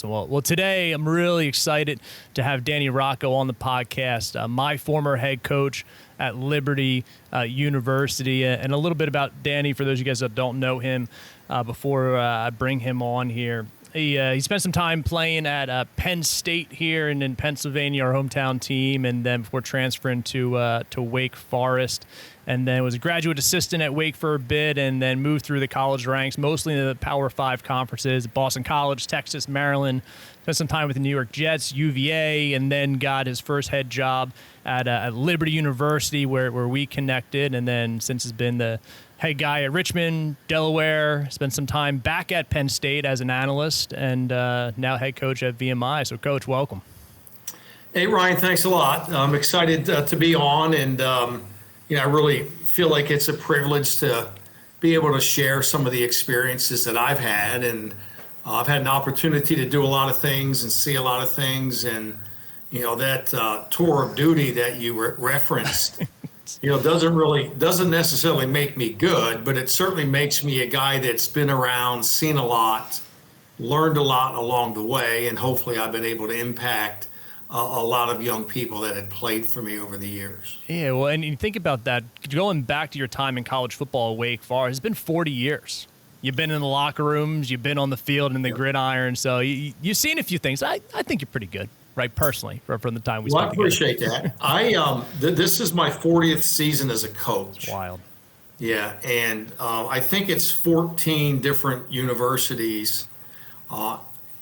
Well, today I'm really excited to have Danny Rocco on the podcast, my former head coach at Liberty University, and a little bit about Danny for those of you guys that don't know him before I bring him on here. He spent some time playing at Penn State here in Pennsylvania, our hometown team, and then before transferring to Wake Forest. And then was a graduate assistant at Wake for a bit, and then moved through the college ranks, mostly in the Power 5 conferences, Boston College, Texas, Maryland. Spent some time with the New York Jets, UVA, and then got his first head job at Liberty University, where we connected. And then since has been the head guy at Richmond, Delaware. Spent some time back at Penn State as an analyst, and now head coach at VMI. So, Coach, welcome. Hey, Ryan, thanks a lot. I'm excited to be on, and I really feel like it's a privilege to be able to share some of the experiences that I've had. And I've had an opportunity to do a lot of things and see a lot of things. And, that tour of duty that you referenced, doesn't necessarily make me good, but it certainly makes me a guy that's been around, seen a lot, learned a lot along the way. And hopefully I've been able to impact a lot of young people that had played for me over the years. Yeah, well, and you think about that, going back to your time in college football at Wake Forest, it's been 40 years. You've been in the locker rooms, you've been on the field in the gridiron, so you've seen a few things. I think you're pretty good, right, personally, from the time we spent together. Well, I appreciate that. This is my 40th season as a coach. Wild. Yeah, and I think it's 14 different universities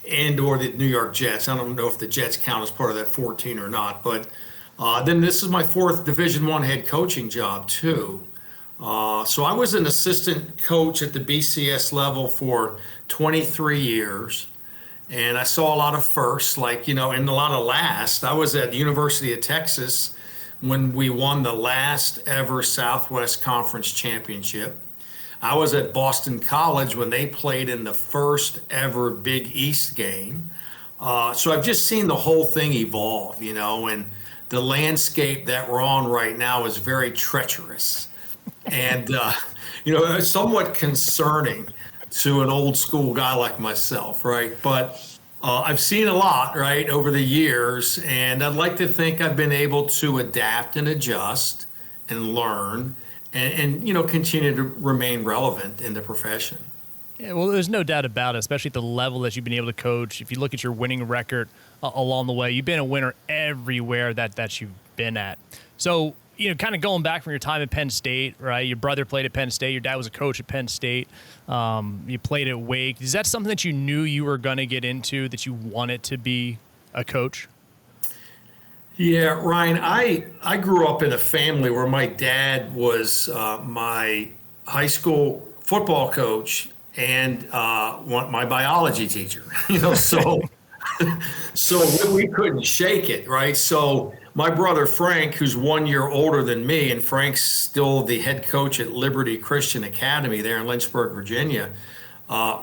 and or the New York Jets. I don't know if the Jets count as part of that 14 or not, but then this is my fourth Division I head coaching job too. So I was an assistant coach at the BCS level for 23 years, and I saw a lot of firsts, and a lot of last. I was at the University of Texas when we won the last ever Southwest Conference Championship. I was at Boston College when they played in the first ever Big East game. So I've just seen the whole thing evolve, and the landscape that we're on right now is very treacherous and, somewhat concerning to an old school guy like myself, right? But I've seen a lot, right, over the years, and I'd like to think I've been able to adapt and adjust and learn and continue to remain relevant in the profession. Yeah, well, there's no doubt about it, especially at the level that you've been able to coach. If you look at your winning record along the way, you've been a winner everywhere that you've been at. So, kind of going back from your time at Penn State, right? Your brother played at Penn State. Your dad was a coach at Penn State. You played at Wake. Is that something that you knew you were going to get into, that you wanted to be a coach? Yeah, Ryan, I grew up in a family where my dad was my high school football coach and my biology teacher, so we couldn't shake it, right? So my brother Frank, who's 1 year older than me, and Frank's still the head coach at Liberty Christian Academy there in Lynchburg, Virginia.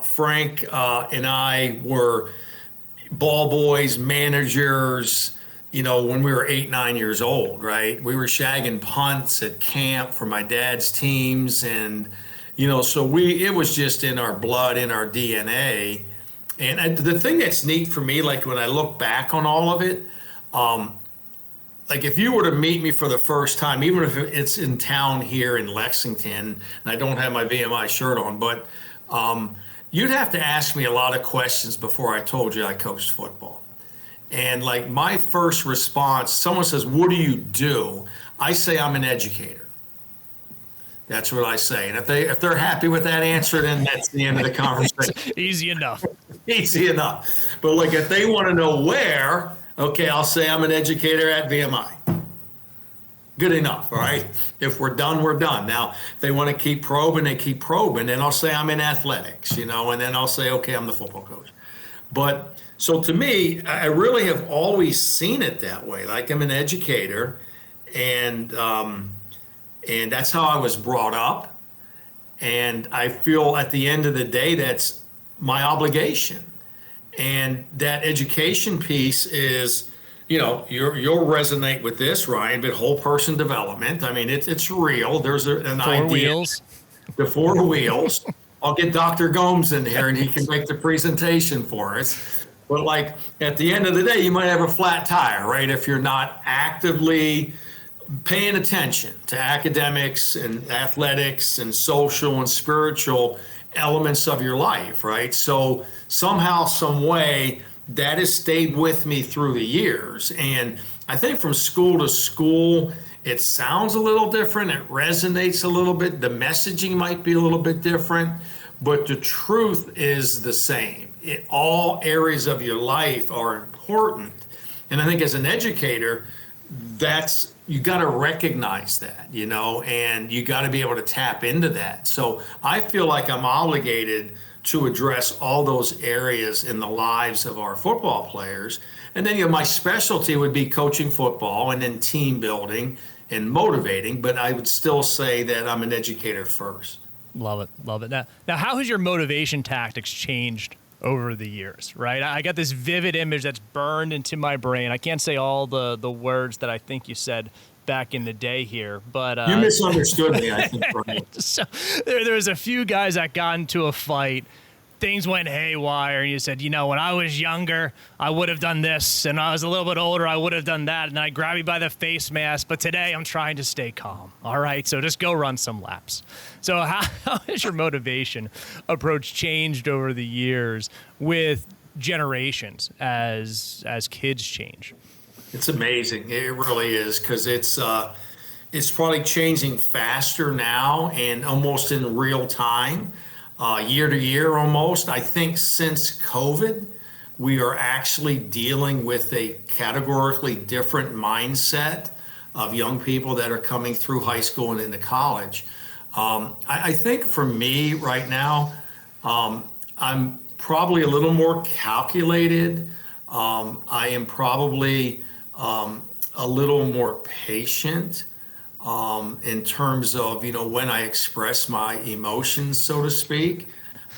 Frank and I were ball boys, managers, when we were 8, 9 years old, right? We were shagging punts at camp for my dad's teams. And, so it was just in our blood, in our DNA. And the thing that's neat for me, like when I look back on all of it, like if you were to meet me for the first time, even if it's in town here in Lexington, and I don't have my VMI shirt on, but you'd have to ask me a lot of questions before I told you I coached football. And like my first response, someone says, "What do you do?" I say, "I'm an educator." That's what I say. And if they're happy with that answer, then that's the end of the conversation. Easy enough. Easy enough. But like if they want to know where, okay, I'll say I'm an educator at VMI. Good enough, all right? If we're done, we're done. Now, if they want to keep probing, they keep probing. Then I'll say I'm in athletics, and then I'll say, okay, I'm the football coach. But so to me, I really have always seen it that way. Like I'm an educator, and that's how I was brought up. And I feel at the end of the day, that's my obligation. And that education piece is, you'll resonate with this, Ryan, but whole person development. I mean, it's real. There's an idea. 4 wheels. The 4 wheels. I'll get Dr. Gomes in here and he can make the presentation for us. But like at the end of the day, you might have a flat tire, right? If you're not actively paying attention to academics and athletics and social and spiritual elements of your life, right? So somehow, some way, that has stayed with me through the years. And I think from school to school, it sounds a little different. It resonates a little bit. The messaging might be a little bit different, but the truth is the same. All areas of your life are important. And I think as an educator, that's you got to recognize that, and you got to be able to tap into that. So I feel like I'm obligated to address all those areas in the lives of our football players. And then, my specialty would be coaching football and then team building and motivating, but I would still say that I'm an educator first. Love it. Love it. Now, how has your motivation tactics changed over the years, right? I got this vivid image that's burned into my brain. I can't say all the words that I think you said back in the day here, but you misunderstood me, I think, Brian. So there was a few guys that got into a fight. Things went haywire, and you said, when I was younger, I would have done this, and I was a little bit older, I would have done that, and I grabbed you by the face mask, but today I'm trying to stay calm. All right, so just go run some laps. So how has your motivation approach changed over the years with generations as kids change? It's amazing. It really is, because it's probably changing faster now and almost in real time. Year to year almost. I think since COVID, we are actually dealing with a categorically different mindset of young people that are coming through high school and into college. I think for me right now, I'm probably a little more calculated. I am probably a little more patient. In terms of, when I express my emotions, so to speak.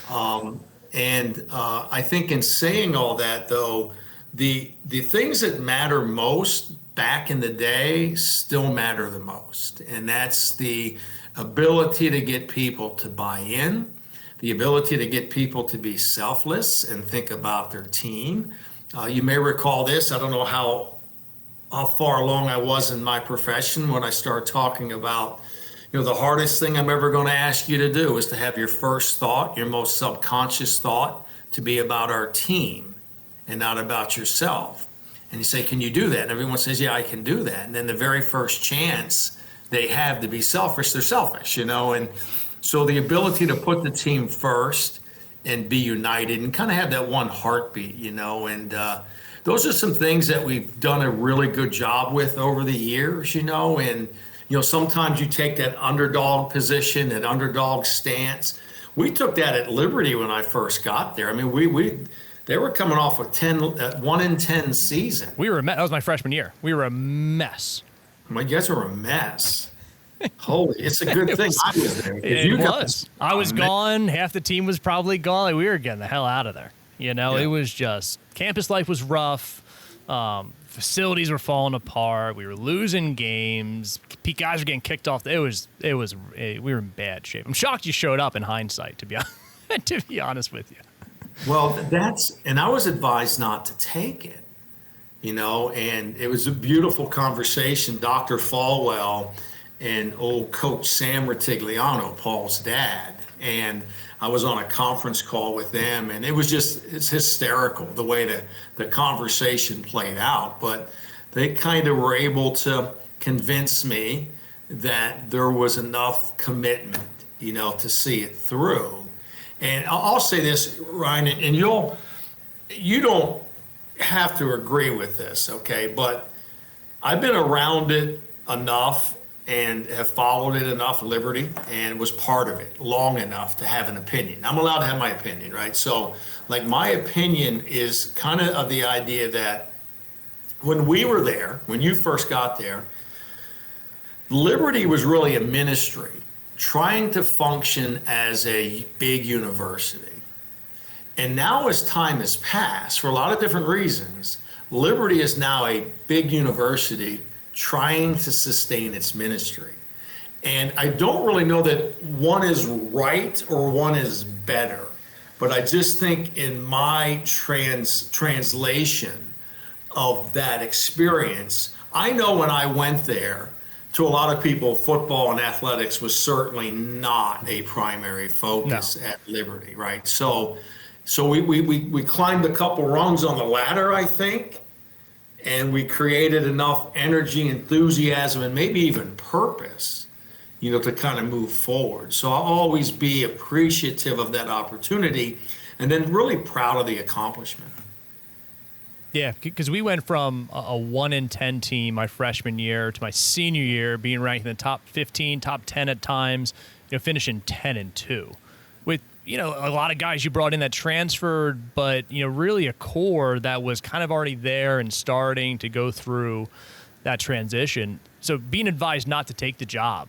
I think in saying all that, though, the things that matter most back in the day still matter the most. And that's the ability to get people to buy in, the ability to get people to be selfless and think about their team. You may recall this, I don't know how far along I was in my profession when I started talking about, the hardest thing I'm ever going to ask you to do is to have your first thought, your most subconscious thought, to be about our team and not about yourself. And you say, can you do that? And everyone says, yeah, I can do that. And then the very first chance they have to be selfish, they're selfish, And so the ability to put the team first and be united and kind of have that one heartbeat, and those are some things that we've done a really good job with over the years, and, sometimes you take that underdog position, that underdog stance. We took that at Liberty when I first got there. I mean, they were coming off a 1-10 season. That was my freshman year. We were a mess. My guys were a mess. Holy, it's a good thing I was there. It was. I was gone. Half the team was probably gone. Like, we were getting the hell out of there. It was just, campus life was rough. Facilities were falling apart. We were losing games. Guys were getting kicked off. We were in bad shape. I'm shocked you showed up in hindsight, to be honest with you. Well, and I was advised not to take it, and it was a beautiful conversation. Dr. Falwell and old Coach Sam Ratigliano, Paul's dad, and I was on a conference call with them, and it's hysterical the way the conversation played out. But they kind of were able to convince me that there was enough commitment, to see it through. And I'll say this, Ryan, and you don't have to agree with this, okay? But I've been around it enough and have followed it enough, Liberty, and was part of it long enough to have an opinion. I'm allowed to have my opinion, right? So, like, my opinion is kind of the idea that when we were there, when you first got there, Liberty was really a ministry trying to function as a big university. And now, as time has passed, for a lot of different reasons, Liberty is now a big university trying to sustain its ministry. And I don't really know that one is right or one is better. but I just think in my translation of that experience, I know when I went there, to a lot of people, football and athletics was certainly not a primary No. focus at Liberty, right? So we climbed a couple rungs on the ladder, I think, and we created enough energy, enthusiasm, and maybe even purpose, to kind of move forward. So I'll always be appreciative of that opportunity and then really proud of the accomplishment. Yeah, because we went from a 1-10 team my freshman year to my senior year being ranked in the top 15, top 10 at times, finishing 10-2. With, a lot of guys you brought in that transferred, but, really a core that was kind of already there and starting to go through that transition. So being advised not to take the job,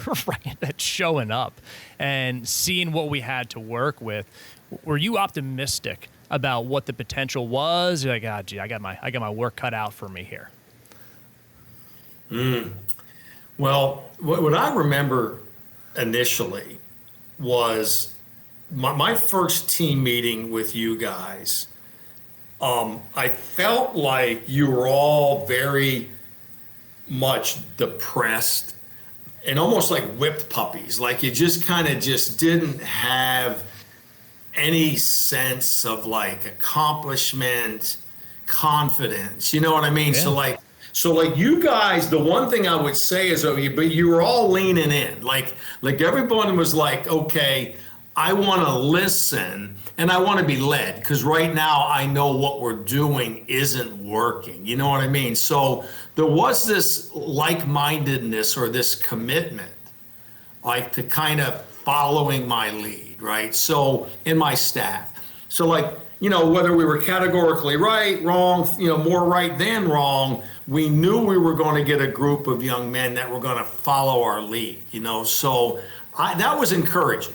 right, that's showing up and seeing what we had to work with, were you optimistic about what the potential was? You're like, I got my work cut out for me here. Well, what I remember initially was my first team meeting with you guys. I felt like you were all very much depressed and almost like whipped puppies. Like you just kind of just didn't have any sense of like accomplishment, confidence. You know what I mean? Yeah. So like you guys, the one thing I would say is, but you were all leaning in. Like everyone was like, okay, I want to listen and I want to be led because right now I know what we're doing isn't working. You know what I mean? So there was this like-mindedness or this commitment, like to kind of following my lead, right? So in my staff. So like, whether we were categorically right, wrong, more right than wrong, we knew we were going to get a group of young men that were going to follow our lead, So that was encouraging,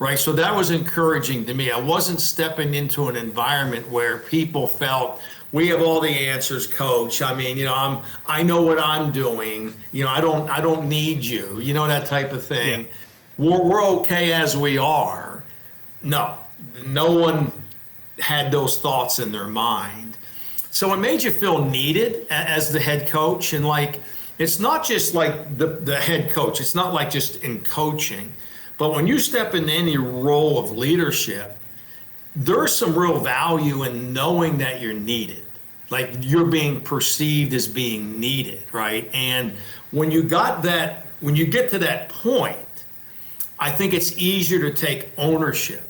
right? So that was encouraging to me. I wasn't stepping into an environment where people felt, we have all the answers, coach. I mean, I know what I'm doing. I don't need you, that type of thing. Yeah. We're okay as we are. No one had those thoughts in their mind. So it made you feel needed as the head coach. And like, it's not just like the head coach. It's not like just in coaching, but when you step in any role of leadership, there's some real value in knowing that you're needed. Like you're being perceived as being needed, right? And when you get to that point, I think it's easier to take ownership.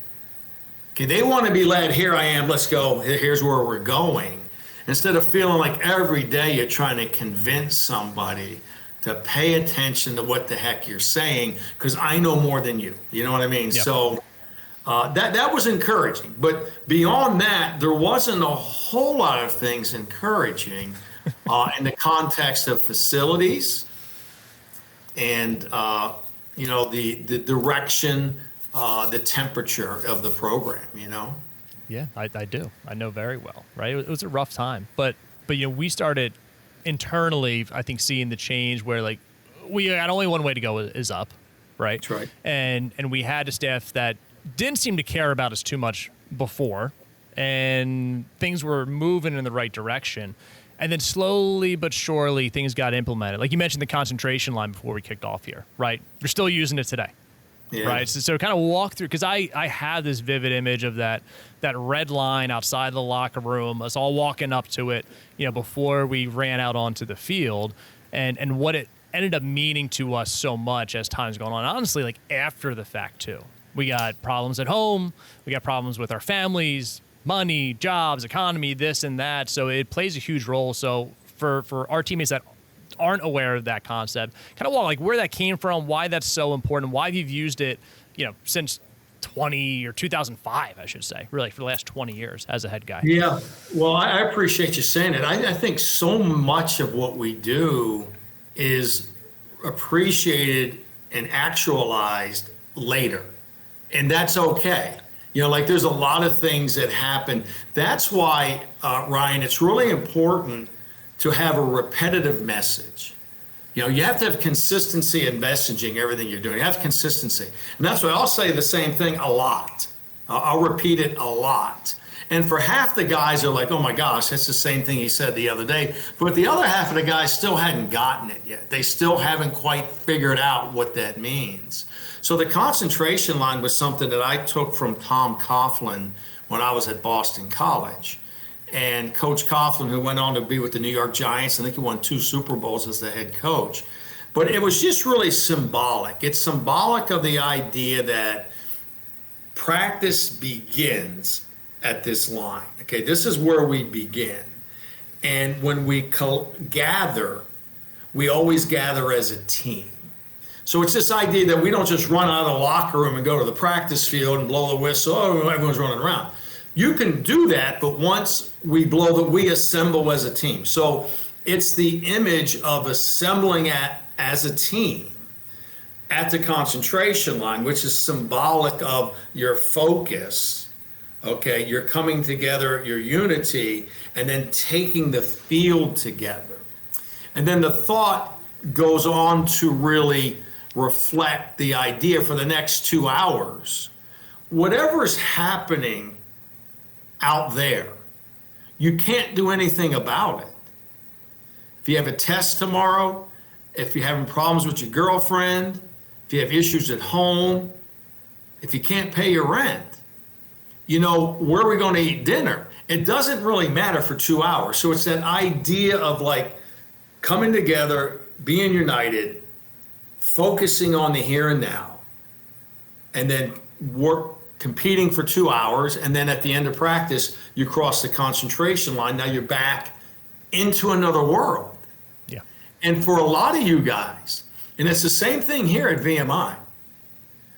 Okay, they want to be led, here I am, let's go, here's where we're going. Instead of feeling like every day you're trying to convince somebody to pay attention to what the heck you're saying, because I know more than you. You know what I mean? Yep. So that was encouraging. But beyond that, there wasn't a whole lot of things encouraging in the context of facilities and the direction, the temperature of the program, Yeah, I do. I know very well, right? It was a rough time, but we started internally, I think, seeing the change where like we had only one way to go is up, right? That's right. And we had a staff that didn't seem to care about us too much before, and things were moving in the right direction. And then slowly but surely things got implemented. Like you mentioned the concentration line before we kicked off here, right? You're still using it today. Yeah. Right. So kind of walk through, because I have this vivid image of that red line outside the locker room, us all walking up to it, before we ran out onto the field, and what it ended up meaning to us so much as time's going on. Honestly, like after the fact too. We got problems at home, we got problems with our families, money, jobs, economy, this and that. So it plays a huge role. So for our teammates that aren't aware of that concept, kind of walk like where that came from, why that's so important, why you've used it, since 2005, I should say, really for the last 20 years as a head guy. Yeah, well, I appreciate you saying it. I think so much of what we do is appreciated and actualized later, and that's okay. Like there's a lot of things that happen. That's why, Ryan, it's really important to have a repetitive message. You have to have consistency in messaging everything you're doing. You have consistency. And that's why I'll say the same thing a lot. I'll repeat it a lot. And for half the guys are like, oh my gosh, that's the same thing he said the other day. But the other half of the guys still hadn't gotten it yet. They still haven't quite figured out what that means. So the concentration line was something that I took from Tom Coughlin when I was at Boston College. And Coach Coughlin, who went on to be with the New York Giants, I think he won 2 Super Bowls as the head coach. But it was just really symbolic. It's symbolic of the idea that practice begins at this line. Okay, this is where we begin. And when we gather, we always gather as a team. So it's this idea that we don't just run out of the locker room and go to the practice field and blow the whistle, oh, everyone's running around. You can do that, but once we we assemble as a team. So it's the image of assembling as a team at the concentration line, which is symbolic of your focus. Okay, you're coming together, your unity, and then taking the field together. And then the thought goes on to really reflect the idea for the next 2 hours. Whatever is happening out there, you can't do anything about it. If you have a test tomorrow, if you're having problems with your girlfriend, if you have issues at home, if you can't pay your rent, where are we going to eat dinner? It doesn't really matter for 2 hours. So it's that idea of like coming together, being united, focusing on the here and now, and then competing for 2 hours. And then at the end of practice, you cross the concentration line. Now you're back into another world. Yeah. And for a lot of you guys, and it's the same thing here at VMI,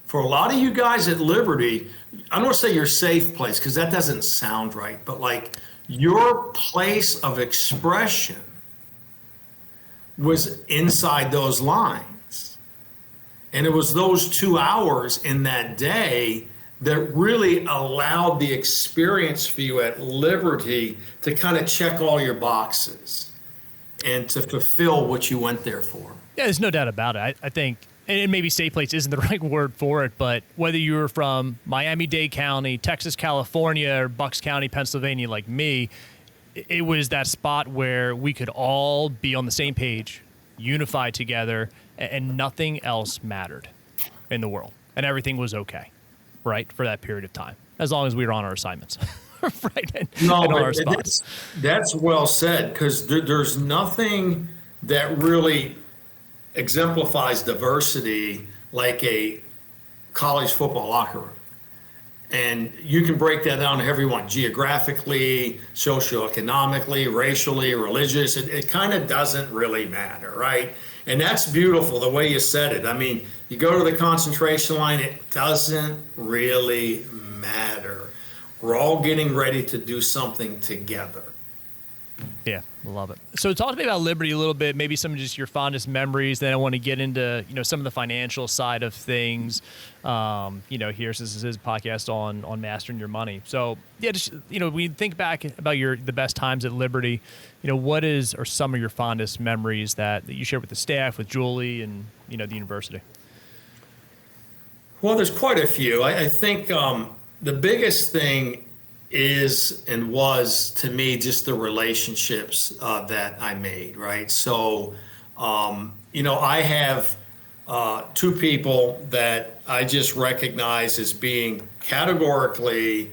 for a lot of you guys at Liberty, I don't want to say your safe place because that doesn't sound right, but like your place of expression was inside those lines. And it was those 2 hours in that day that really allowed the experience for you at Liberty to kind of check all your boxes and to fulfill what you went there for. Yeah, there's no doubt about it. I think, and maybe safe place isn't the right word for it, but whether you were from Miami-Dade County, Texas, California, or Bucks County, Pennsylvania, like me, it was that spot where we could all be on the same page, unified together, and nothing else mattered in the world. And everything was okay, right, for that period of time, as long as we were on our assignments, right, and on our spots. That's well said, because there's nothing that really exemplifies diversity like a college football locker room. And you can break that down to everyone, geographically, socioeconomically, racially, religious. It kind of doesn't really matter, right? And that's beautiful, the way you said it. I mean, you go to the concentration line, it doesn't really matter. We're all getting ready to do something together. Yeah, love it. So talk to me about Liberty a little bit, maybe some of just your fondest memories. Then I want to get into, some of the financial side of things. Here, this is his podcast on mastering your money. So yeah, just, we think back about the best times at Liberty, what are some of your fondest memories that you share with the staff, with Julie and, the university? Well, there's quite a few. I think the biggest thing is and was to me just the relationships that I made, right? So, I have 2 people that I just recognize as being categorically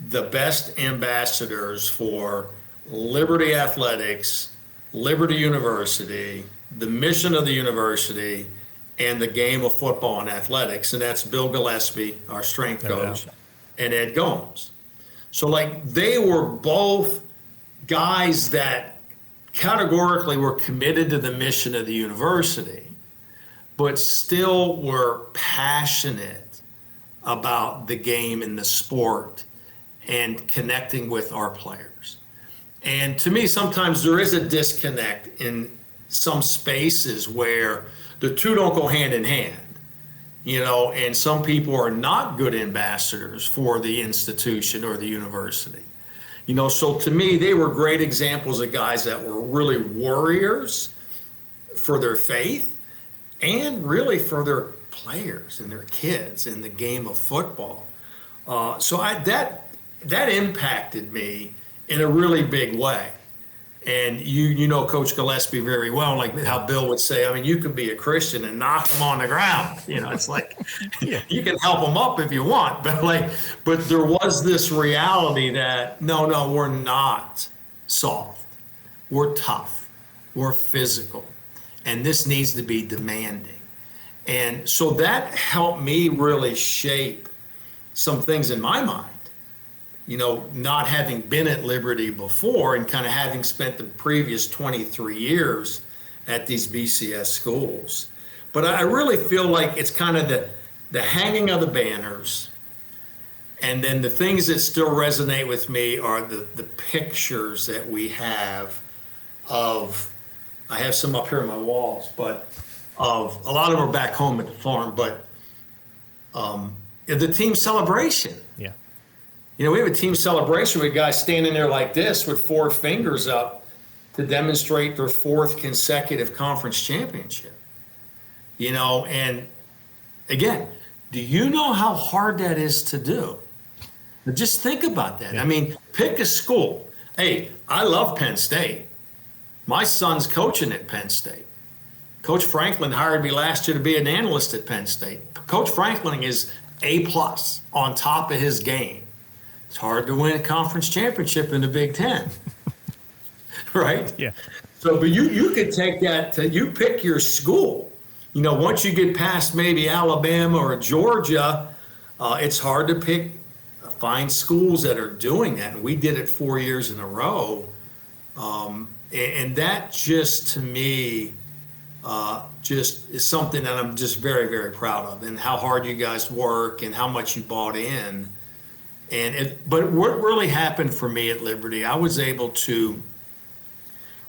the best ambassadors for Liberty Athletics, Liberty University, the mission of the university, and the game of football and athletics. And that's Bill Gillespie, our strength coach, and Ed Gomes. So they were both guys that categorically were committed to the mission of the university, but still were passionate about the game and the sport and connecting with our players. And to me, sometimes there is a disconnect in some spaces where the two don't go hand in hand. And some people are not good ambassadors for the institution or the university. So to me, they were great examples of guys that were really warriors for their faith and really for their players and their kids in the game of football. That impacted me in a really big way. And you know Coach Gillespie very well, like how Bill would say, I mean, you could be a Christian and knock them on the ground. It's like Yeah. you can help them up if you want, but there was this reality that no, we're not soft. We're tough. We're physical. And this needs to be demanding. And so that helped me really shape some things in my mind. Not having been at Liberty before and kind of having spent the previous 23 years at these BCS schools. But I really feel like it's kind of the hanging of the banners. And then the things that still resonate with me are the pictures that we have of, I have some up here on my walls, but of a lot of them are back home at the farm, but the team celebration. Yeah. We have a team celebration with guys standing there like this with 4 fingers up to demonstrate their 4th consecutive conference championship. And again, do you know how hard that is to do? But just think about that. Yeah. I mean, pick a school. Hey, I love Penn State. My son's coaching at Penn State. Coach Franklin hired me last year to be an analyst at Penn State. Coach Franklin is A+ on top of his game. It's hard to win a conference championship in the Big Ten, right? Yeah. So, but you could take that you pick your school. Once you get past maybe Alabama or Georgia, it's hard to find schools that are doing that. And we did it 4 years in a row. And that just, to me, just is something that I'm just very, very proud of, and how hard you guys work and how much you bought in. But what really happened for me at Liberty, I was able to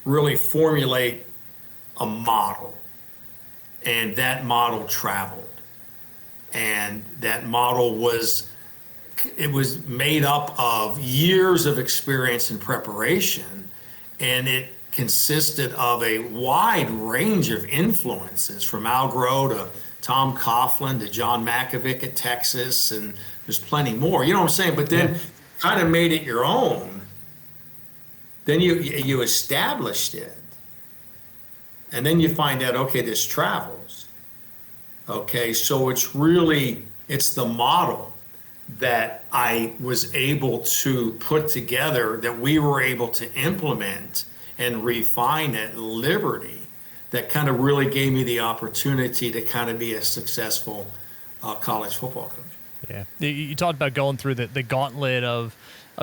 really formulate a model, and that model traveled. And that model was made up of years of experience and preparation, and it consisted of a wide range of influences, from Al Groh to Tom Coughlin to John Makovic at Texas, and there's plenty more. You know what I'm saying? But then kind of made it your own. Then you established it. And then you find out, okay, this travels. Okay, so it's the model that I was able to put together, that we were able to implement and refine at Liberty, that kind of really gave me the opportunity to kind of be a successful college football coach. Yeah. You talked about going through the gauntlet of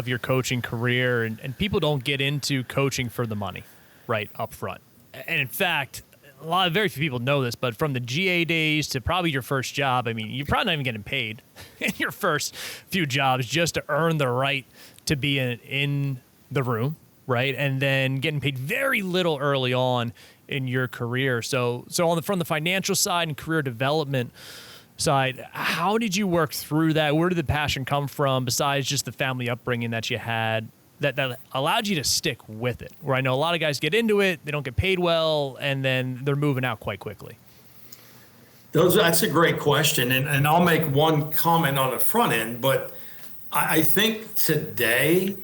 your coaching career, and people don't get into coaching for the money right up front. And in fact, very few people know this, but from the GA days to probably your first job, I mean, you're probably not even getting paid in your first few jobs just to earn the right to be in the room, right? And then getting paid very little early on in your career. So from the financial side and career development side, how did you work through that? Where did the passion come from, besides just the family upbringing that you had, that allowed you to stick with it? Where I know a lot of guys get into it, they don't get paid well, and then they're moving out quite quickly. That's a great question, and I'll make one comment on the front end, but I think today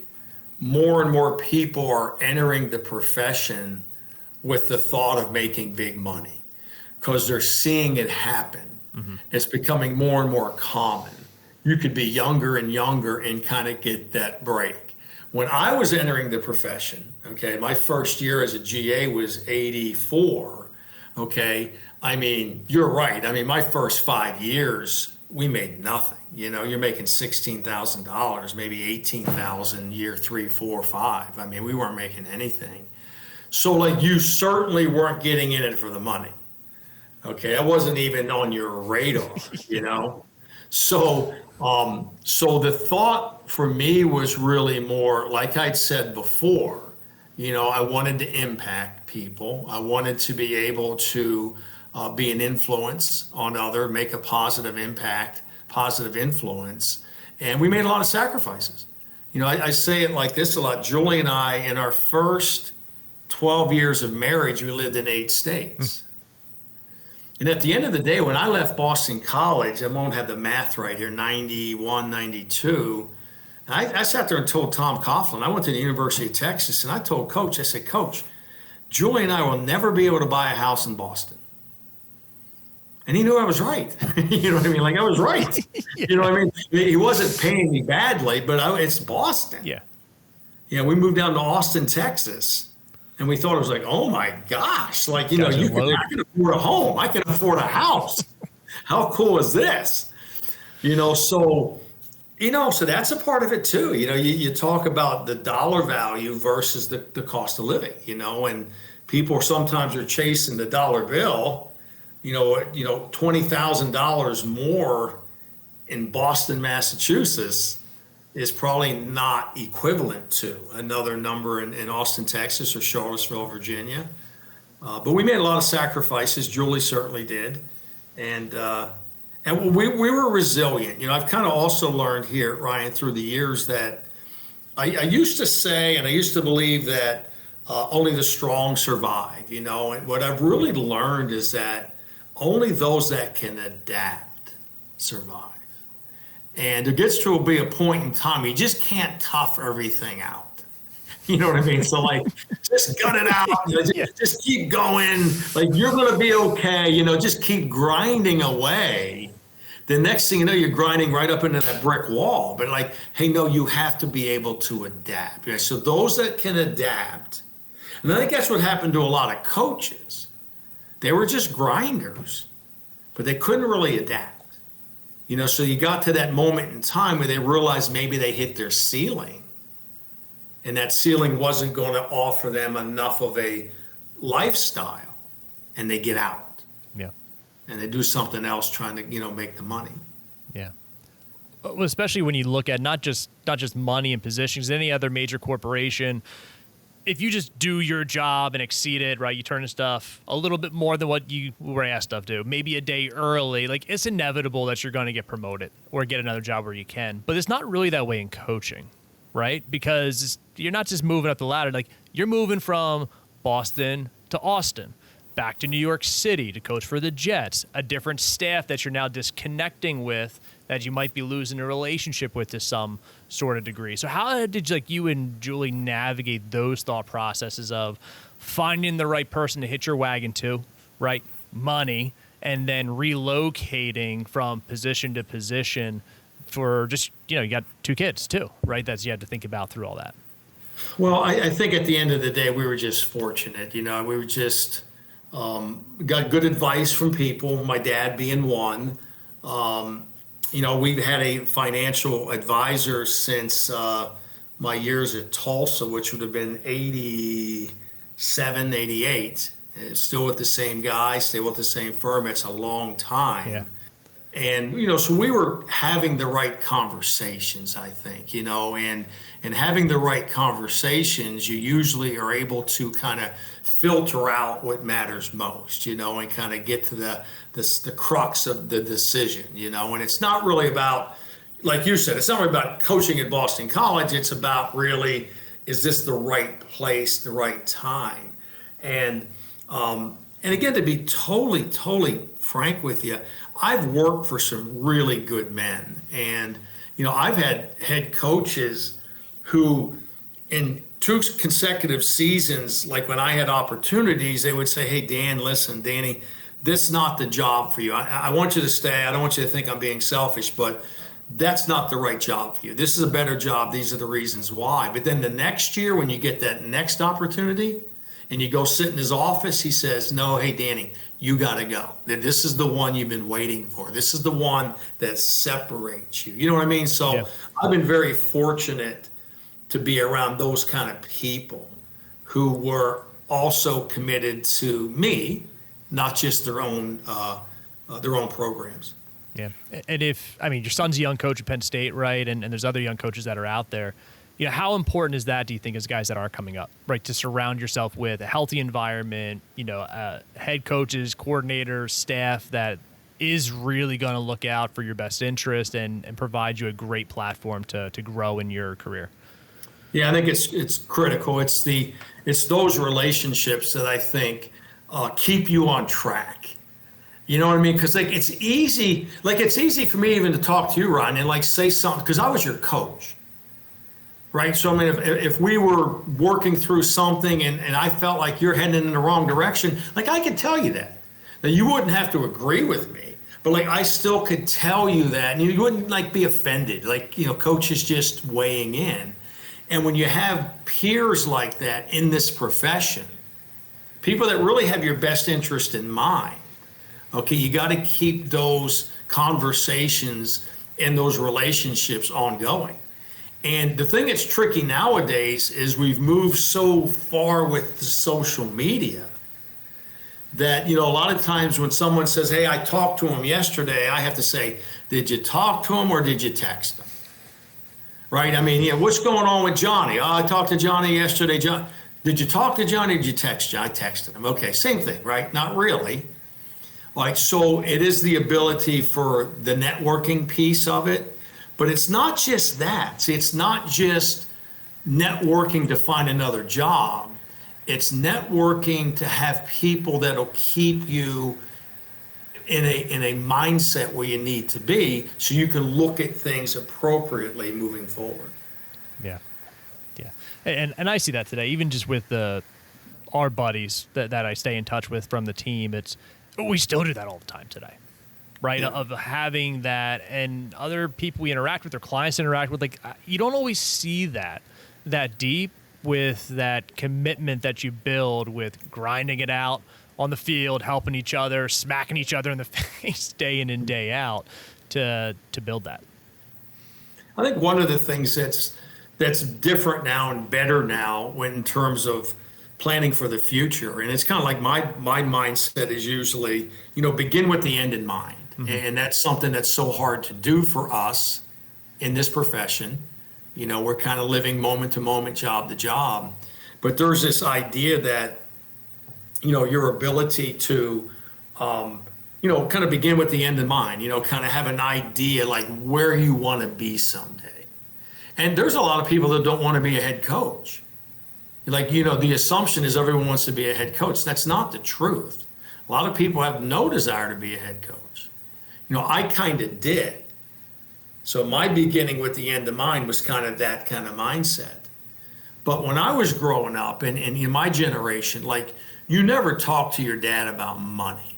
more and more people are entering the profession with the thought of making big money because they're seeing it happen. Mm-hmm. It's becoming more and more common. You could be younger and younger and kind of get that break. When I was entering the profession, okay, my first year as a GA was 84, okay? I mean, you're right. I mean, my first 5 years, we made nothing. You're making $16,000, maybe $18,000 year 3, 4, 5. I mean, we weren't making anything. So you certainly weren't getting in it for the money. Okay, I wasn't even on your radar, So the thought for me was really more, like I'd said before, I wanted to impact people. I wanted to be able to be an influence on others, make a positive impact, positive influence. And we made a lot of sacrifices. I say it like this a lot. Julie and I, in our first 12 years of marriage, we lived in 8 states. And at the end of the day, when I left Boston College, I won't have the math right here, 91, 92. I sat there and told Tom Coughlin, I went to the University of Texas, and I told Coach, I said, Coach, Julie and I will never be able to buy a house in Boston. And he knew I was right. You know what I mean? Like, I was right. Yeah. You know what I mean? He wasn't paying me badly, but it's Boston. Yeah. You know, we moved down to Austin, Texas, and we thought it was like, oh my gosh, like, I can afford a home. I can afford a house. How cool is this? So that's a part of it too. You talk about the dollar value versus the cost of living, and people sometimes are chasing the dollar bill, $20,000 more in Boston, Massachusetts is probably not equivalent to another number in Austin, Texas, or Charlottesville, Virginia. But we made a lot of sacrifices. Julie certainly did. And we were resilient. I've kind of also learned here, Ryan, through the years that I used to say, and I used to believe that only the strong survive, and what I've really learned is that only those that can adapt survive. And there gets to be a point in time, you just can't tough everything out. You know what I mean? So just gut it out, just keep going. Like, you're going to be okay, just keep grinding away. The next thing you know, you're grinding right up into that brick wall. But hey, no, you have to be able to adapt. So those that can adapt, and I think that's what happened to a lot of coaches. They were just grinders, but they couldn't really adapt. So you got to that moment in time where they realized maybe they hit their ceiling, and that ceiling wasn't going to offer them enough of a lifestyle, and they get out. Yeah. And they do something else trying to, make the money. Yeah. Well, especially when you look at not just money and positions, any other major corporation, if you just do your job and exceed it, right, you turn in stuff a little bit more than what you were asked of to, maybe a day early, it's inevitable that you're going to get promoted or get another job where you can. But it's not really that way in coaching, right? Because you're not just moving up the ladder. You're moving from Boston to Austin, back to New York City to coach for the Jets, a different staff that you're now disconnecting with, that you might be losing a relationship with to some sort of degree. So how did you and Julie navigate those thought processes of finding the right person to hitch your wagon to, right? Money, and then relocating from position to position for just, you got 2 kids too, right? That's you had to think about through all that. Well, I think at the end of the day, we were just fortunate. We were just got good advice from people, my dad being one. We've had a financial advisor since my years at Tulsa, which would have been 87, 88. Still with the same guy, still with the same firm. It's a long time. Yeah. And, so we were having the right conversations, I think, and having the right conversations, you usually are able to kind of filter out what matters most, and kind of get to the crux of the decision, and it's not really about, like you said, it's not really about coaching at Boston College. It's about really, is this the right place, the right time? And again, to be totally frank with you, I've worked for some really good men, and, I've had head coaches who in 2 consecutive seasons, like when I had opportunities, they would say, hey, Dan, listen, Danny, this is not the job for you. I want you to stay. I don't want you to think I'm being selfish, but that's not the right job for you. This is a better job. These are the reasons why. But then the next year, when you get that next opportunity and you go sit in his office, he says, no, hey, Danny, you got to go. This is the one you've been waiting for. This is the one that separates you. You know what I mean? So yeah. I've been very fortunate to be around those kind of people who were also committed to me, not just their own programs. Yeah. And your son's a young coach at Penn State, right? And there's other young coaches that are out there. How important is that, do you think, as guys that are coming up, right? To surround yourself with a healthy environment, head coaches, coordinators, staff that is really going to look out for your best interest and provide you a great platform to grow in your career? Yeah, I think it's critical. It's those relationships that I think keep you on track. You know what I mean? Because like it's easy for me even to talk to you, Ryan, and like say something because I was your coach, right? So I mean, if we were working through something and I felt like you're heading in the wrong direction, like I could tell you that. Now you wouldn't have to agree with me, but like I still could tell you that, and you wouldn't like be offended. Like coach is just weighing in, and when you have peers like that in this profession, people that really have your best interest in mind. Okay, you got to keep those conversations and those relationships ongoing. And the thing that's tricky nowadays is we've moved so far with the social media that, a lot of times when someone says, hey, I talked to him yesterday, I have to say, did you talk to him or did you text him? Right? I mean, what's going on with Johnny? Oh, I talked to Johnny yesterday. Did you talk to Johnny or did you text Johnny? I texted him. Okay, same thing, right? Not really. Like, so it is the ability for the networking piece of it, but it's not just that. See, it's not just networking to find another job. It's networking to have people that'll keep you in a mindset where you need to be so you can look at things appropriately moving forward. Yeah. Yeah. And I see that today, even just with our buddies that I stay in touch with from the team. We still do that all the time today, right? Yeah. Of having that, and other people we interact with, or clients interact with, like you don't always see that deep with that commitment that you build with grinding it out on the field, helping each other, smacking each other in the face day in and day out to build that. I think one of the things that's different now and better now in terms of planning for the future. And it's kind of like my mindset is usually, begin with the end in mind. Mm-hmm. And that's something that's so hard to do for us in this profession. We're kind of living moment to moment, job to job. But there's this idea that, your ability to, kind of begin with the end in mind, kind of have an idea like where you want to be someday. And there's a lot of people that don't want to be a head coach. Like, the assumption is everyone wants to be a head coach. That's not the truth. A lot of people have no desire to be a head coach. I kind of did. So my beginning with the end in mind was kind of that kind of mindset. But when I was growing up and in my generation, like you never talked to your dad about money.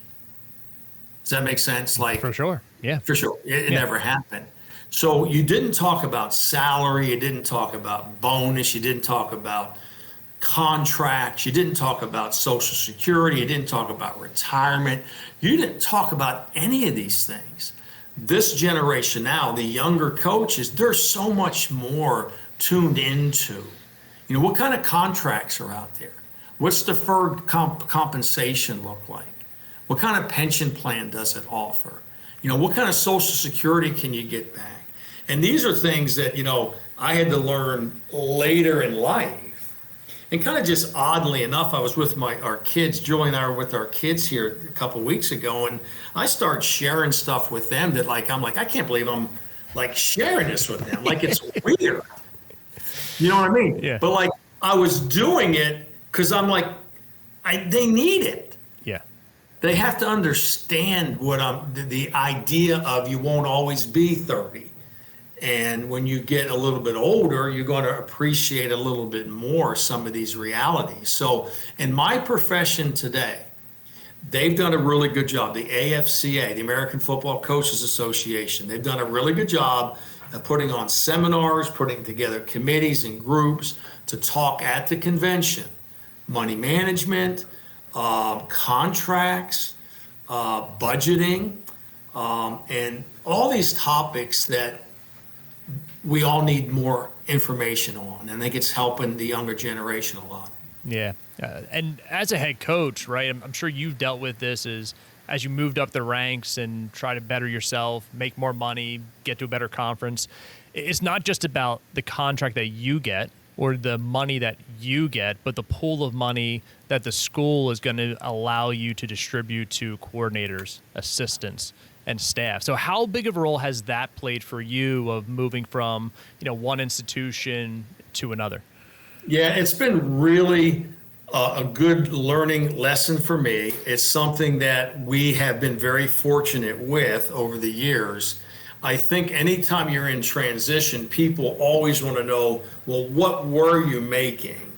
Does that make sense? Like for sure. Yeah. For sure. It never happened. So you didn't talk about salary. You didn't talk about bonus. You didn't talk about contracts. You didn't talk about Social Security. You didn't talk about retirement. You didn't talk about any of these things. This generation now, the younger coaches, they're so much more tuned into, what kind of contracts are out there? What's deferred compensation look like? What kind of pension plan does it offer? What kind of Social Security can you get back? And these are things that, I had to learn later in life. And kind of just oddly enough, I was with our kids. Julie and I were with our kids here a couple of weeks ago, and I started sharing stuff with them that I'm like, I can't believe I'm like sharing this with them. Like it's weird. You know what I mean? Yeah. But like I was doing it because I'm like, they need it. Yeah. They have to understand what the idea of you won't always be 30. And when you get a little bit older, you're going to appreciate a little bit more some of these realities. So in my profession today, they've done a really good job. The AFCA, the American Football Coaches Association, they've done a really good job of putting on seminars, putting together committees and groups to talk at the convention. Money management, contracts, budgeting, and all these topics that we all need more information on. And I think it's helping the younger generation a lot. Yeah. And as a head coach, right, I'm sure you've dealt with this as you moved up the ranks and try to better yourself, make more money, get to a better conference. It's not just about the contract that you get or the money that you get, but the pool of money that the school is going to allow you to distribute to coordinators, assistants, and staff. So how big of a role has that played for you of moving from, one institution to another? Yeah, it's been really a good learning lesson for me. It's something that we have been very fortunate with over the years. I think anytime you're in transition, people always want to know, well, what were you making?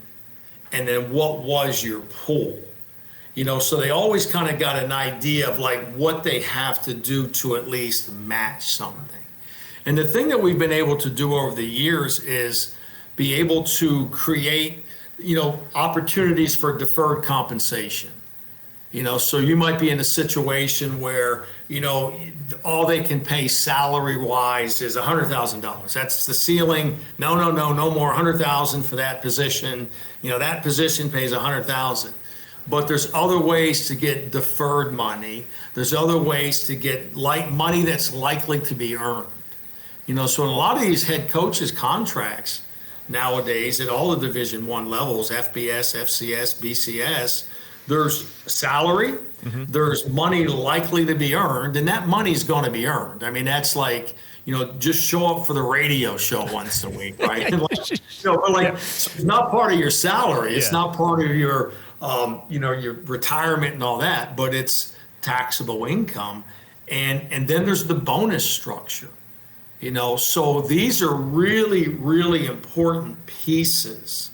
And then what was your pool? So they always kind of got an idea of like what they have to do to at least match something. And the thing that we've been able to do over the years is be able to create, opportunities for deferred compensation. So you might be in a situation where, all they can pay salary wise is $100,000. That's the ceiling. No, no, no, no more 100,000 for that position. That position pays 100,000. But there's other ways to get deferred money. There's other ways to get money that's likely to be earned. So in a lot of these head coaches contracts nowadays at all the Division I levels, FBS, FCS, BCS, there's salary, there's money likely to be earned, and that money's going to be earned. I mean, that's like, just show up for the radio show once a week, right? So it's not part of your salary. It's not part of your, your retirement and all that, but it's taxable income. And then there's the bonus structure. So these are really, really important pieces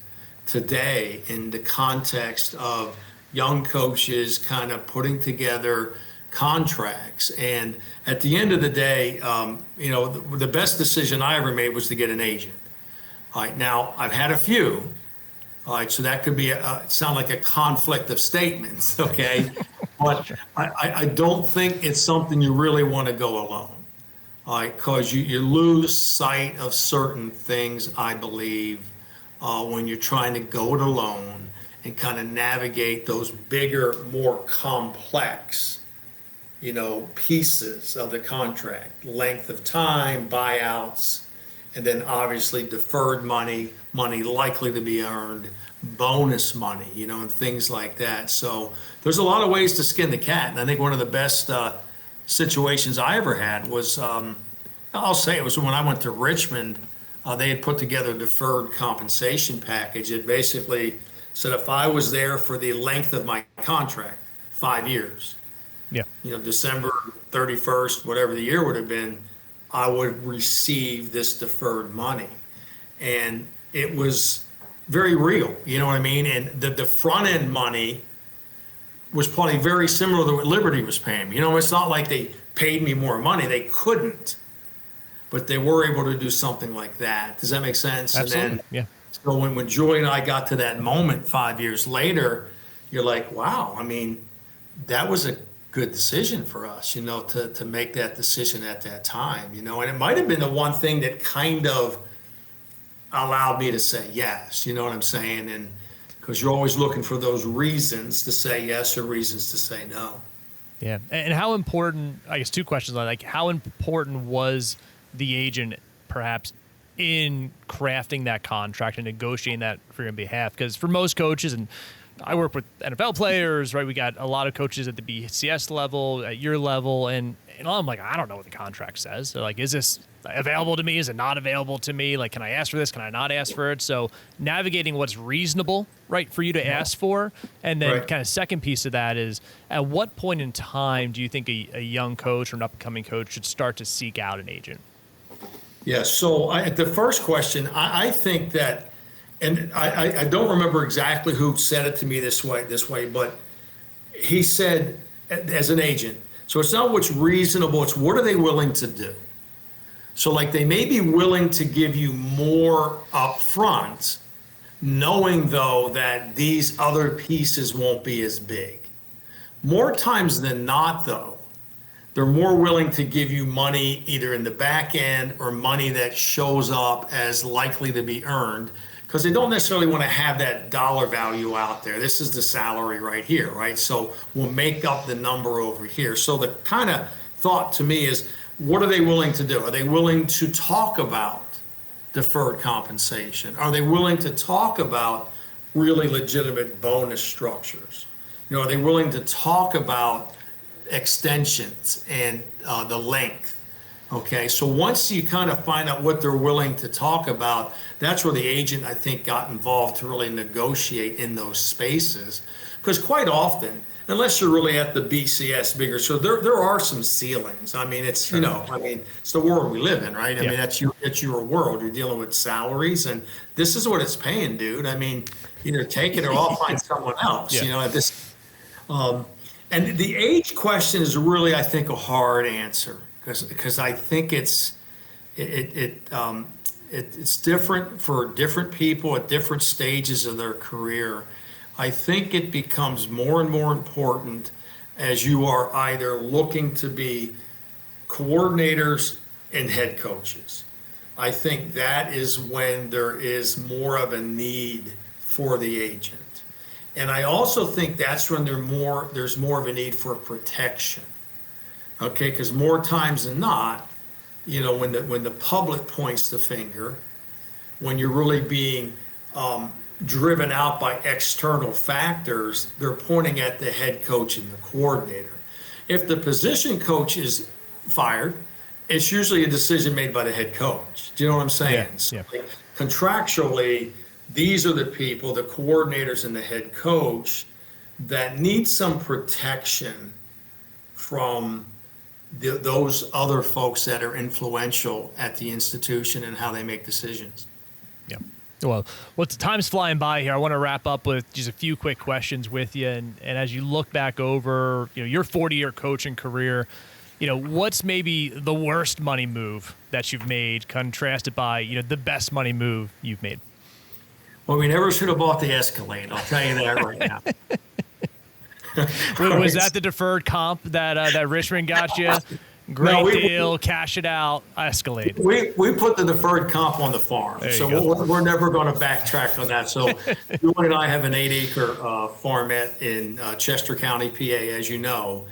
today in the context of young coaches kind of putting together contracts. And at the end of the day, the best decision I ever made was to get an agent. All right, now I've had a few. All right, so that could be sound like a conflict of statements, okay? But I don't think it's something you really want to go alone. Because you lose sight of certain things, I believe, when you're trying to go it alone and kind of navigate those bigger, more complex, pieces of the contract, length of time, buyouts, and then obviously deferred money, money likely to be earned, bonus money, and things like that. So there's a lot of ways to skin the cat. And I think one of the best situations I ever had was, I'll say it was when I went to Richmond. They had put together a deferred compensation package. It basically said if I was there for the length of my contract, 5 years, December 31st, whatever the year would have been, I would receive this deferred money. And it was very real, you know what I mean? And the front end money was probably very similar to what Liberty was paying me. It's not like they paid me more money. They couldn't, but they were able to do something like that. Does that make sense? Absolutely. And then, so when Joy and I got to that moment 5 years later, you're like, wow, I mean, that was a good decision for us, to make that decision at that time, and it might have been the one thing that kind of allowed me to say yes, you know what I'm saying? And because you're always looking for those reasons to say yes or reasons to say no. Yeah. And how important, I guess two questions on like how important was the agent perhaps in crafting that contract and negotiating that for your behalf? Because for most coaches, and I work with NFL players, right? We got a lot of coaches at the BCS level, at your level, and I'm like, I don't know what the contract says. So like, is this available to me? Is it not available to me? Like, can I ask for this? Can I not ask for it? So navigating what's reasonable, right, for you to ask for. And then kind of second piece of that is, at what point in time do you think a young coach or an up-and-coming coach should start to seek out an agent? Yeah, so the first question, I think that, and I don't remember exactly who said it to me this way, but he said, as an agent, so it's not what's reasonable, it's what are they willing to do? So like they may be willing to give you more up front, knowing though that these other pieces won't be as big. More times than not though, they're more willing to give you money either in the back end or money that shows up as likely to be earned, because they don't necessarily want to have that dollar value out there. This is the salary right here, right? So we'll make up the number over here. So the kind of thought to me is, what are they willing to do? Are they willing to talk about deferred compensation? Are they willing to talk about really legitimate bonus structures? Are they willing to talk about extensions and the length? Okay, so once you kind of find out what they're willing to talk about, that's where the agent, I think, got involved to really negotiate in those spaces. Because quite often, unless you're really at the BCS bigger, so there are some ceilings. I mean, it's, Sure. it's the world we live in, right? I Yeah. mean, it's your world. You're dealing with salaries, and this is what it's paying, dude. I mean, either take it or I'll find someone else, Yeah. at this. And the age question is really, I think, a hard answer because I think it's different for different people at different stages of their career. I think it becomes more and more important as you are either looking to be coordinators and head coaches. I think that is when there is more of a need for the agent. And I also think that's when there's more of a need for protection. Okay, because more times than not, when the public points the finger, when you're really being driven out by external factors, they're pointing at the head coach and the coordinator. If the position coach is fired, it's usually a decision made by the head coach. Do you know what I'm saying? Yeah, So, yeah. like, contractually, these are the people, the coordinators and the head coach, that need some protection from those other folks that are influential at the institution and how they make decisions. Yeah. Well, time's flying by here. I want to wrap up with just a few quick questions with you. And as you look back over, your 40-year coaching career, what's maybe the worst money move that you've made contrasted by, the best money move you've made? Well, we never should have bought the Escalade. I'll tell you that right now. Was that the deferred comp that Richmond got you? Great No, deal, cash it out, Escalade. We put the deferred comp on the farm, There you so go. we're never going to backtrack on that. So, Julie and I have an 8-acre farmette in Chester County, PA, as you know,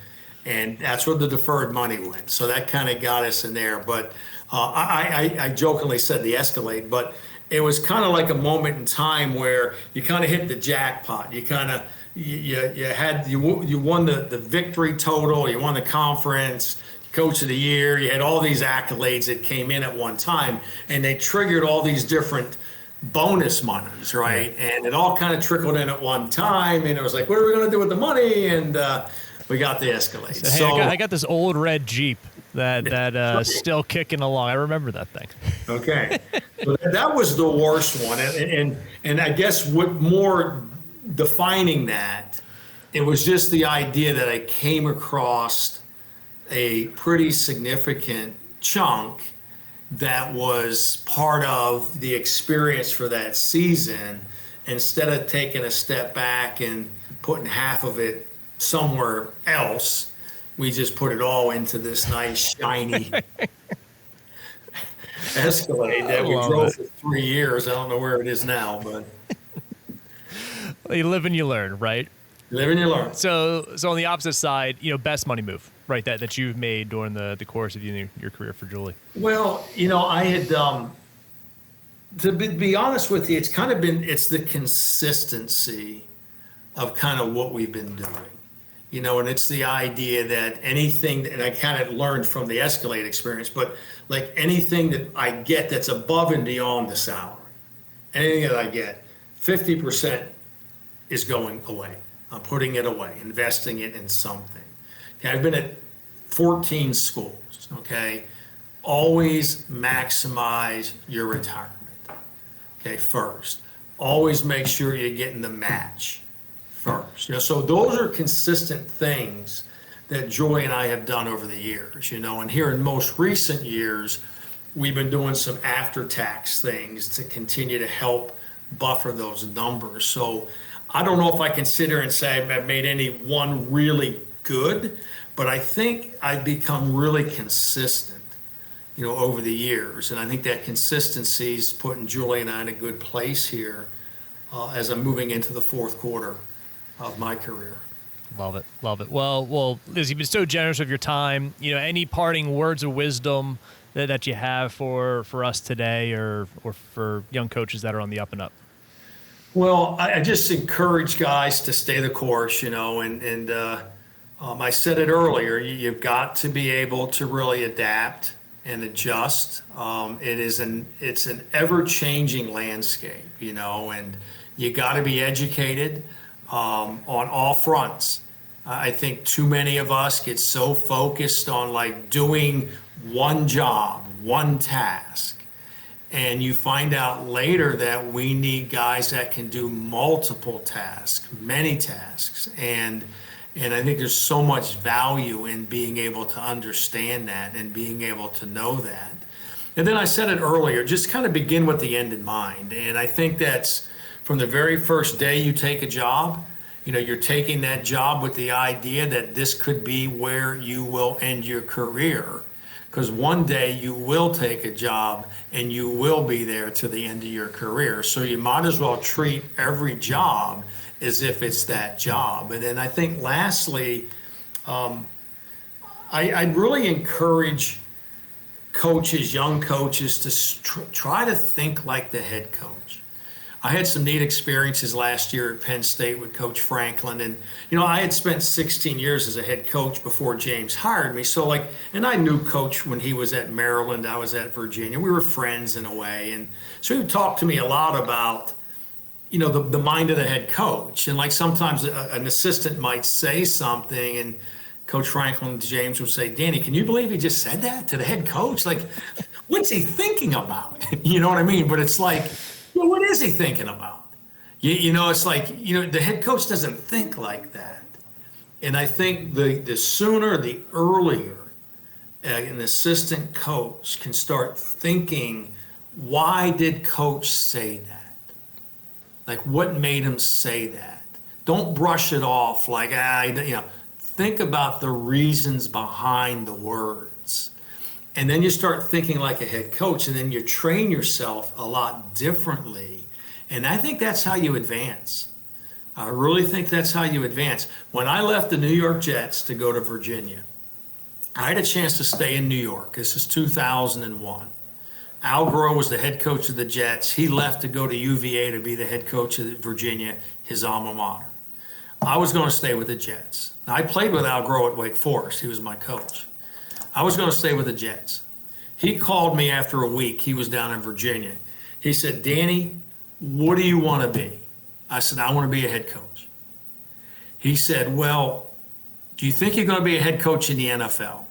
and that's where the deferred money went. So that kind of got us in there. But I jokingly said the Escalade, but it was kind of like a moment in time where you kind of hit the jackpot. You kind of you won the victory total, you won the conference, coach of the year, you had all these accolades that came in at one time, and they triggered all these different bonus monies, right? And it all kind of trickled in at one time, and it was like, what are we going to do with the money? And we got the Escalade. Hey, I got this old red Jeep that still kicking along. I remember that thing. Okay, so that was the worst one, and I guess what more defining that, it was just the idea that I came across a pretty significant chunk that was part of the experience for that season. Instead of taking a step back and putting half of it somewhere else, we just put it all into this nice shiny Escalade that we drove for 3 years. I don't know where it is now, but You live and you learn, right? live and you learn. So on the opposite side, best money move, right? That you've made during the course of your career for Julie. Well, I had, to be honest with you, it's the consistency of kind of what we've been doing, and it's the idea that anything, and I kind of learned from the Escalade experience, but like anything that I get that's above and beyond the salary, anything that I get, 50% is going away. I'm putting it away, investing it in something. Okay, I've been at 14 schools, okay? Always maximize your retirement, okay, first. Always make sure you're getting the match first. So those are consistent things that Joy and I have done over the years, and here in most recent years, we've been doing some after-tax things to continue to help buffer those numbers. So I don't know if I can sit here and say I've made any one really good, but I think I've become really consistent, over the years. And I think that consistency is putting Julie and I in a good place here as I'm moving into the fourth quarter of my career. Love it. Well, Liz, you've been so generous with your time. Any parting words of wisdom that you have for us today or for young coaches that are on the up and up? Well, I just encourage guys to stay the course, and I said it earlier, you've got to be able to really adapt and adjust. It's an ever-changing landscape, and you got to be educated on all fronts. I think too many of us get so focused on like doing one job, one task, and you find out later that we need guys that can do multiple tasks, many tasks, and I think there's so much value in being able to understand that and being able to know that. And then I said it earlier, just kind of begin with the end in mind. And I think that's from the very first day you take a job, you're taking that job with the idea that this could be where you will end your career. Because one day you will take a job and you will be there to the end of your career. So you might as well treat every job as if it's that job. And then I think lastly, I'd really encourage coaches, young coaches, to try to think like the head coach. I had some neat experiences last year at Penn State with Coach Franklin. And, I had spent 16 years as a head coach before James hired me. So and I knew Coach when he was at Maryland, I was at Virginia. We were friends in a way. And so he would talk to me a lot about, the mind of the head coach. And sometimes an assistant might say something and Coach Franklin James would say, Danny, can you believe he just said that to the head coach? What's he thinking about? You know what I mean? But it's what is he thinking about? It's the head coach doesn't think like that. And I think the sooner, the earlier an assistant coach can start thinking, why did coach say that? What made him say that? Don't brush it off think about the reasons behind the words. And then you start thinking like a head coach, and then you train yourself a lot differently. And I think that's how you advance. I really think that's how you advance. When I left the New York Jets to go to Virginia, I had a chance to stay in New York. This is 2001. Al Groh was the head coach of the Jets. He left to go to UVA to be the head coach of Virginia, his alma mater. I was going to stay with the Jets. Now, I played with Al Groh at Wake Forest. He was my coach. I was going to stay with the Jets. He called me after a week. He was down in Virginia. He said, Danny, what do you want to be? I said, I want to be a head coach. He said, well, do you think you're going to be a head coach in the NFL?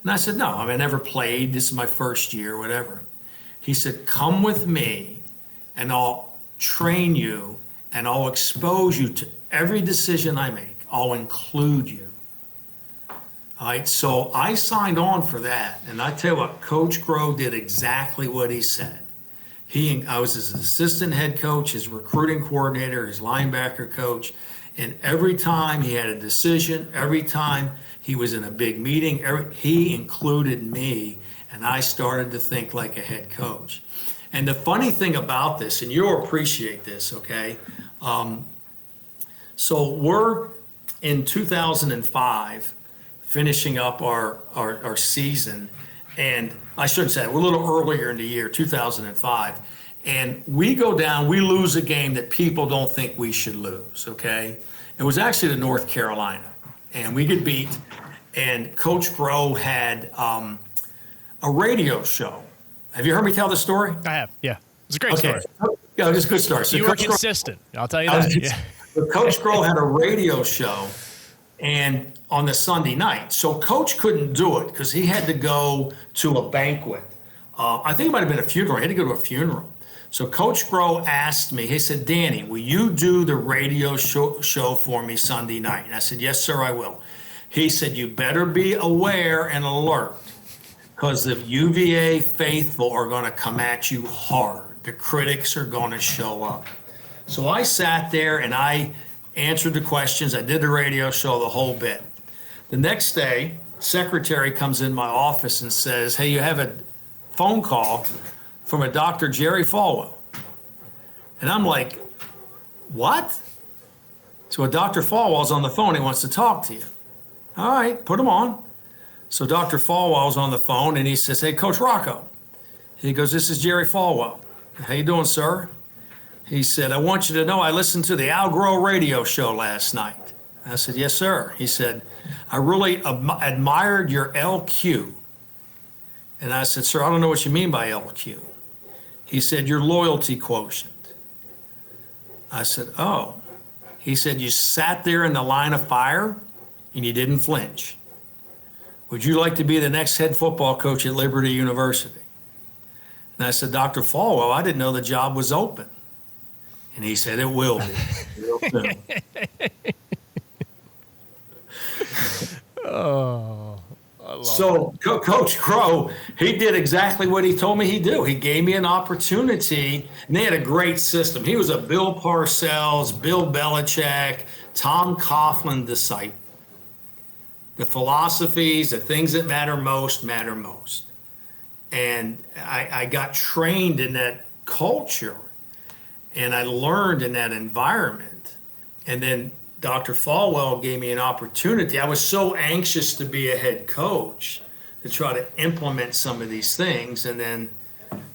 And I said, no, I never played. This is my first year, whatever. He said, come with me and I'll train you and I'll expose you to every decision I make. I'll include you. All right, so I signed on for that. And I tell you what, Coach Groh did exactly what he said. I was his assistant head coach, his recruiting coordinator, his linebacker coach. And every time he had a decision, every time he was in a big meeting, he included me. And I started to think like a head coach. And the funny thing about this, and you'll appreciate this, okay? So we're in 2005, finishing up our season. And I shouldn't say that, we're a little earlier in the year, 2005. And we go down, we lose a game that people don't think we should lose, okay? It was actually to North Carolina. And we get beat. And Coach Groh had a radio show. Have you heard me tell the story? I have, yeah. It's a great story. Yeah, it's a good story. So you were consistent, I'll tell you that. Yeah. Coach Groh had a radio show and on the Sunday night. So Coach couldn't do it because he had to go to a banquet. I think it might have been a funeral. He had to go to a funeral. So Coach Groh asked me, he said, Danny, will you do the radio show for me Sunday night? And I said, yes, sir, I will. He said, you better be aware and alert because the UVA faithful are going to come at you hard. The critics are going to show up. So I sat there and I answered the questions. I did the radio show, the whole bit. The next day, secretary comes in my office and says, hey, you have a phone call from a Dr. Jerry Falwell. And I'm like, what? So Dr. Falwell's on the phone. He wants to talk to you. All right, put him on. So Dr. Falwell's on the phone and he says, hey, Coach Rocco. He goes, this is Jerry Falwell. How you doing, sir? He said, I want you to know I listened to the Al Groh radio show last night. I said, yes, sir. He said, I really admired your LQ. And I said, sir, I don't know what you mean by LQ. He said, your loyalty quotient. I said, oh. He said, you sat there in the line of fire and you didn't flinch. Would you like to be the next head football coach at Liberty University? And I said, Dr. Falwell, I didn't know the job was open. And he said, it will be real soon. Oh, I love So Coach Crow, he did exactly what he told me he'd do. He gave me an opportunity, and they had a great system. He was a Bill Parcells, Bill Belichick, Tom Coughlin disciple. The philosophies, the things that matter most, matter most. And I got trained in that culture, and I learned in that environment. And then Dr. Falwell gave me an opportunity. I was so anxious to be a head coach to try to implement some of these things. And then,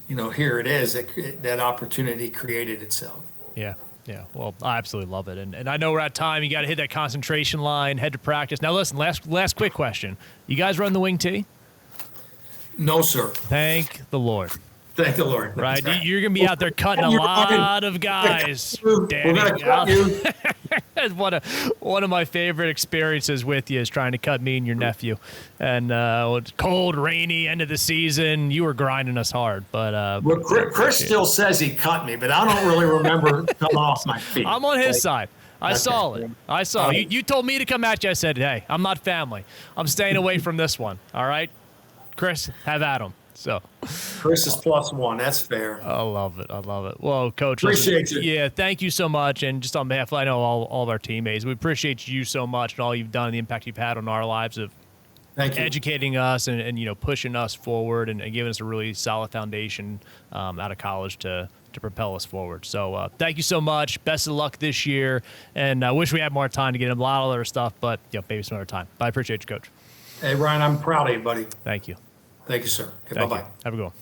here it is, that opportunity created itself. Yeah. Yeah, well, I absolutely love it. And I know we're at time. You got to hit that concentration line, head to practice. Now, listen, last quick question. You guys run the wing tee? No, sir. Thank the Lord. Thank the Lord. Right? You're going to be out there cutting a lot of guys. We're going to cut you. One of my favorite experiences with you is trying to cut me and your nephew. And it's cold, rainy, end of the season. You were grinding us hard. But well, Chris still says he cut me, but I don't really remember coming off my feet. I'm on his side. I saw it. I saw it. You told me to come at you. I said, hey, I'm not family. I'm staying away from this one. All right? Chris, have at him. So Chris is +1. That's fair. I love it. I love it. Well, Coach, Appreciate you. Yeah, thank you so much. And just on behalf, I know all of our teammates, we appreciate you so much and all you've done and the impact you've had on our lives of educating us and pushing us forward and giving us a really solid foundation out of college to propel us forward. So thank you so much. Best of luck this year. And I wish we had more time to get a lot of other stuff, but maybe some other time. But I appreciate you, Coach. Hey, Ryan, I'm proud of you, buddy. Thank you. Thank you, sir. Okay, bye-bye. Have a good one.